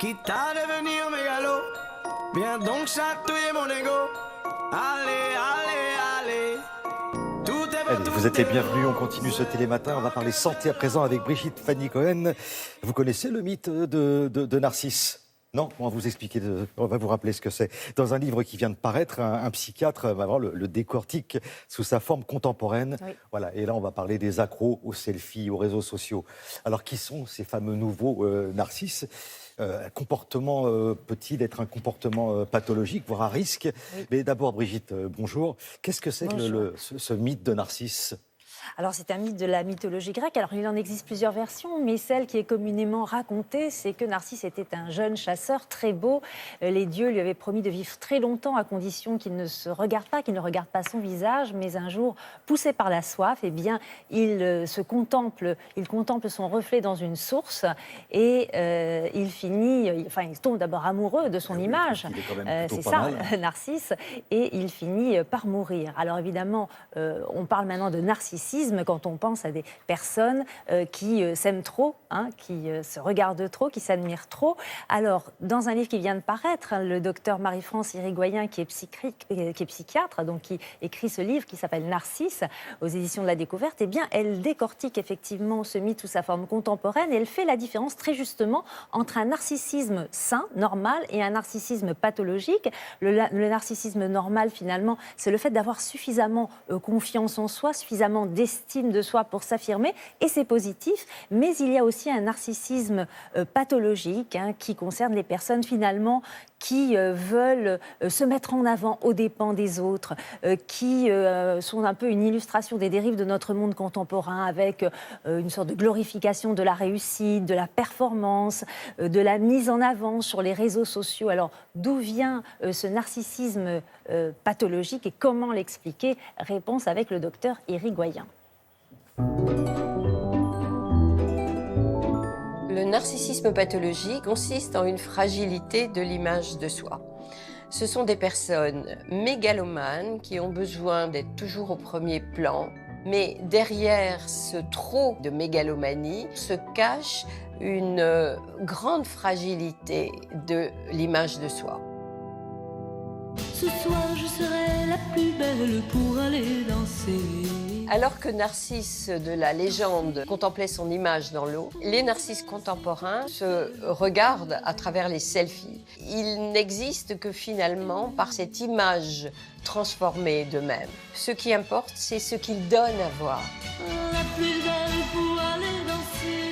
quitte à devenir mégalo. Viens donc chatouiller mon ego. Allez, allez, allez. Tout est beau, Allez, vous êtes les bienvenus, on continue ce télématin. On va parler santé à présent avec Brigitte Fanny Cohen. Vous connaissez le mythe de Narcisse ? Non, on va vous expliquer, on va vous rappeler ce que c'est. Dans un livre qui vient de paraître, un psychiatre va voir le décortique sous sa forme contemporaine. Oui. Voilà, et là, on va parler des accros aux selfies, aux réseaux sociaux. Alors, qui sont ces fameux nouveaux narcisses ? Un comportement peut-il être un comportement pathologique, voire à risque ? Oui. Mais d'abord, Brigitte, bonjour. Qu'est-ce que c'est que Bonjour. ce mythe de Narcisse ? Alors, c'est un mythe de la mythologie grecque. Alors, il en existe plusieurs versions, mais celle qui est communément racontée, c'est que Narcisse était un jeune chasseur très beau. Les dieux lui avaient promis de vivre très longtemps à condition qu'il ne se regarde pas, qu'il ne regarde pas son visage. Mais un jour, poussé par la soif, eh bien, il contemple son reflet dans une source et il tombe d'abord amoureux de son image. Il est quand même plutôt C'est pas ça, mal. Narcisse, et il finit par mourir. Alors évidemment, on parle maintenant de narcissisme quand on pense à des personnes qui s'aiment trop, qui se regardent trop, qui s'admirent trop. Alors, dans un livre qui vient de paraître, le docteur Marie-France Irigoyen, qui est psychiatre, donc qui écrit ce livre qui s'appelle Narcisse, aux éditions de la Découverte, eh bien, elle décortique effectivement ce mythe sous sa forme contemporaine et elle fait la différence très justement entre un narcissisme sain, normal, et un narcissisme pathologique. Le narcissisme normal, finalement, c'est le fait d'avoir suffisamment confiance en soi, suffisamment d'estime de soi pour s'affirmer, et c'est positif. Mais il y a aussi un narcissisme pathologique qui concerne les personnes, finalement, qui veulent se mettre en avant aux dépens des autres, qui sont un peu une illustration des dérives de notre monde contemporain, avec une sorte de glorification de la réussite, de la performance, de la mise en avant sur les réseaux sociaux. Alors, d'où vient ce narcissisme pathologique et comment l'expliquer ? Réponse avec le docteur Irigoyen. Le narcissisme pathologique consiste en une fragilité de l'image de soi. Ce sont des personnes mégalomanes qui ont besoin d'être toujours au premier plan, mais derrière ce trop de mégalomanie se cache une grande fragilité de l'image de soi. Ce soir, je serai la plus belle pour aller danser. Alors que Narcisse de la légende contemplait son image dans l'eau, les narcisses contemporains se regardent à travers les selfies. Ils n'existent que finalement par cette image transformée d'eux-mêmes. Ce qui importe, c'est ce qu'ils donnent à voir. La plus belle pour aller danser.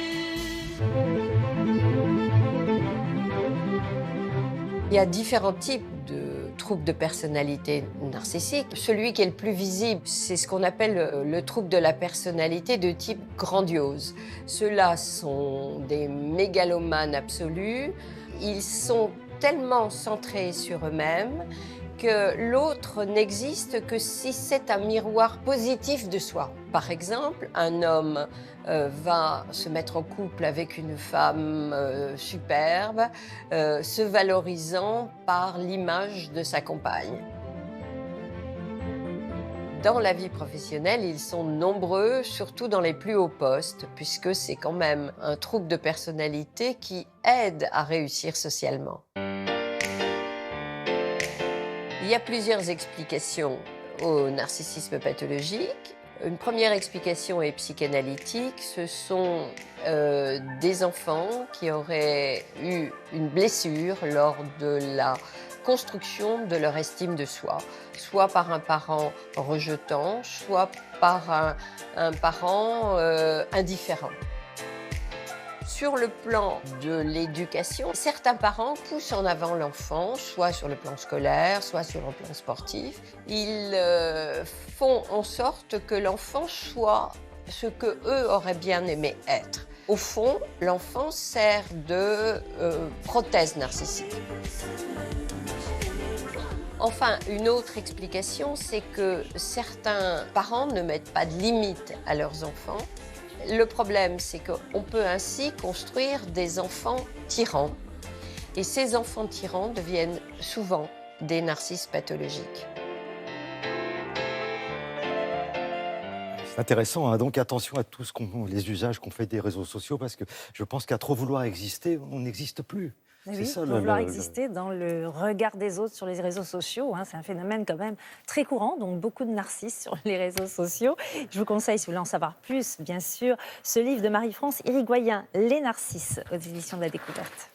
Il y a différents types de troubles de personnalité narcissique. Celui qui est le plus visible, c'est ce qu'on appelle le trouble de la personnalité de type grandiose. Ceux-là sont des mégalomanes absolus. Ils sont tellement centrés sur eux-mêmes que l'autre n'existe que si c'est un miroir positif de soi. Par exemple, un homme va se mettre en couple avec une femme superbe, se valorisant par l'image de sa compagne. Dans la vie professionnelle, ils sont nombreux, surtout dans les plus hauts postes, puisque c'est quand même un trouble de personnalité qui aide à réussir socialement. Il y a plusieurs explications au narcissisme pathologique. Une première explication est psychanalytique. Ce sont des enfants qui auraient eu une blessure lors de la construction de leur estime de soi, soit par un parent rejetant, soit par un parent indifférent. Sur le plan de l'éducation, certains parents poussent en avant l'enfant, soit sur le plan scolaire, soit sur le plan sportif. Ils font en sorte que l'enfant soit ce qu'eux auraient bien aimé être. Au fond, l'enfant sert de prothèse narcissique. Enfin, une autre explication, c'est que certains parents ne mettent pas de limite à leurs enfants. Le problème, c'est qu'on peut ainsi construire des enfants tyrans. Et ces enfants tyrans deviennent souvent des narcisses pathologiques. C'est intéressant, hein. Donc attention à les usages qu'on fait des réseaux sociaux, parce que je pense qu'à trop vouloir exister, on n'existe plus. Oui, ça, pour vouloir exister dans le regard des autres sur les réseaux sociaux. C'est un phénomène quand même très courant, donc beaucoup de narcisses sur les réseaux sociaux. Je vous conseille, si vous voulez en savoir plus, bien sûr, ce livre de Marie-France Irigoyen, Les Narcisses, aux éditions de la Découverte.